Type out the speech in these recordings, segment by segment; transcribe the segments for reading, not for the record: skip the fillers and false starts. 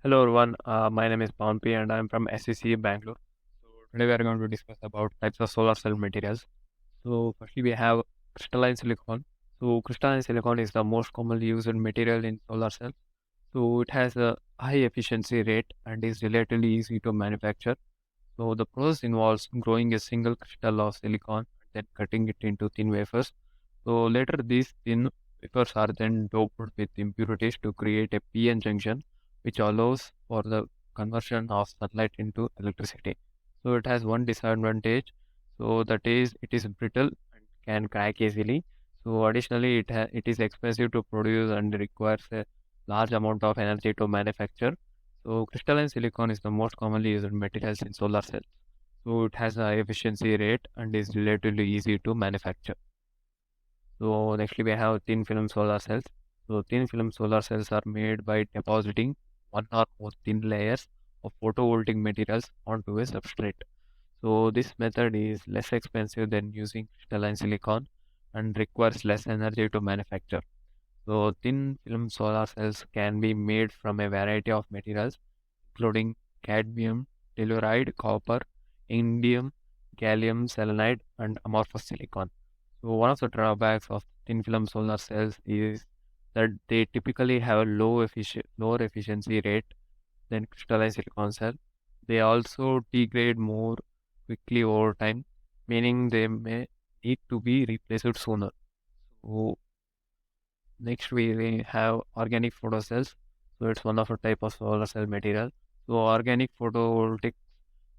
Hello everyone, my name is Pompey and I'm from SEC Bangalore. So today we are going to discuss about types of solar cell materials. So firstly we have crystalline silicon. So crystalline silicon is the most commonly used material in solar cells. So it has a high efficiency rate and is relatively easy to manufacture. So the process involves growing a single crystal of silicon and then cutting it into thin wafers. So later these thin wafers are then doped with impurities to create a PN junction, which allows for the conversion of sunlight into electricity. So it has one disadvantage. So that is it is brittle and can crack easily. So additionally, it is expensive to produce and requires a large amount of energy to manufacture. So crystalline silicon is the most commonly used materials in solar cells. So it has a high efficiency rate and is relatively easy to manufacture. So nextly we have thin film solar cells. So thin film solar cells are made by depositing one or more thin layers of photovoltaic materials onto a substrate. So this method is less expensive than using crystalline silicon and requires less energy to manufacture. So thin film solar cells can be made from a variety of materials including cadmium, telluride, copper, indium, gallium selenide, and amorphous silicon. So one of the drawbacks of thin film solar cells is that they typically have a lower efficiency rate than crystalline silicon cell. They also degrade more quickly over time, meaning they may need to be replaced sooner. So next we have organic photocells. So it's one of a type of solar cell material. So organic photovoltaics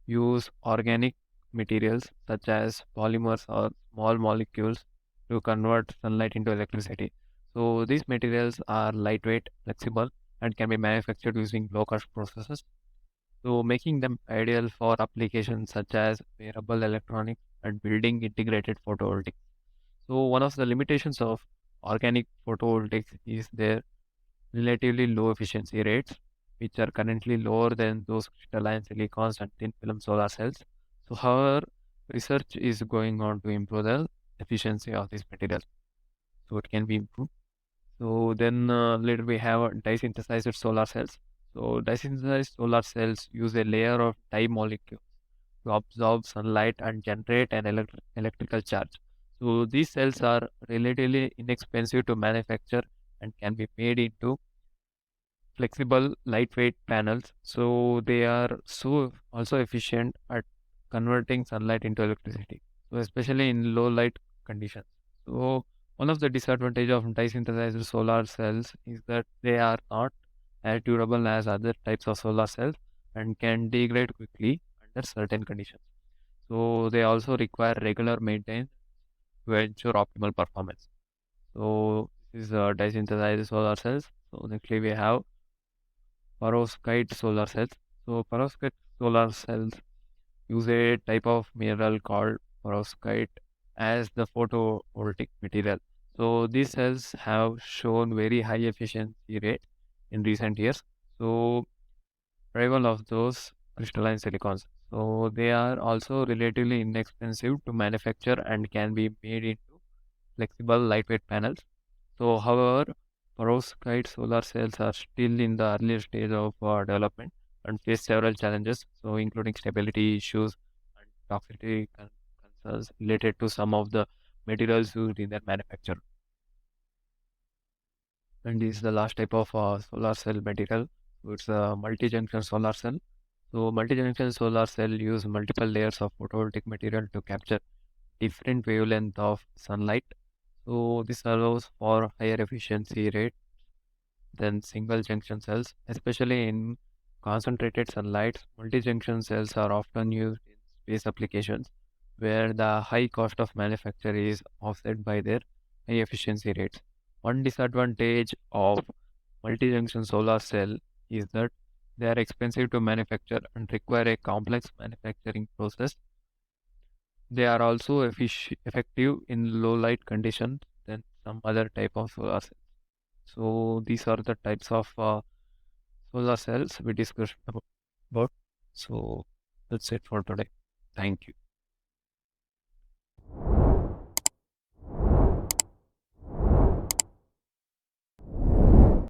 use organic materials such as polymers or small molecules to convert sunlight into electricity. So these materials are lightweight, flexible, and can be manufactured using low-cost processes. So making them ideal for applications such as wearable electronics and building integrated photovoltaics. So one of the limitations of organic photovoltaics is their relatively low efficiency rates, which are currently lower than those crystalline silicons and thin film solar cells. So, however, research is going on to improve the efficiency of these materials. So, it can be improved. So, then later we have dye-synthesized solar cells. So, dye-synthesized solar cells use a layer of dye molecule to absorb sunlight and generate an electrical charge. So, these cells are relatively inexpensive to manufacture and can be made into flexible, lightweight panels. So they are so also efficient at converting sunlight into electricity. So especially in low light conditions. So one of the disadvantages of dye-synthesized solar cells is that they are not as durable as other types of solar cells and can degrade quickly under certain conditions. So they also require regular maintenance to ensure optimal performance. So this is dye-synthesized solar cells. So nextly we have perovskite solar cells. So perovskite solar cells use a type of mineral called perovskite as the photovoltaic material. So these cells have shown very high efficiency rate in recent years. So rival of those crystalline silicons. So they are also relatively inexpensive to manufacture and can be made into flexible lightweight panels. So, however, perovskite solar cells are still in the earlier stage of development and face several challenges, so including stability issues and toxicity concerns related to some of the materials used in their manufacture. And this is the last type of solar cell material. So it's a multi-junction solar cell. So multi-junction solar cell use multiple layers of photovoltaic material to capture different wavelength of sunlight. So this allows for higher efficiency rate than single junction cells, especially in concentrated sunlight. Multi-junction cells are often used in space applications where the high cost of manufacture is offset by their high efficiency rates. One disadvantage of multi-junction solar cell is that they are expensive to manufacture and require a complex manufacturing process. They are also effective in low light conditions than some other type of solar cells. So these are the types of solar cells we discussed about. So that's it for today. Thank you.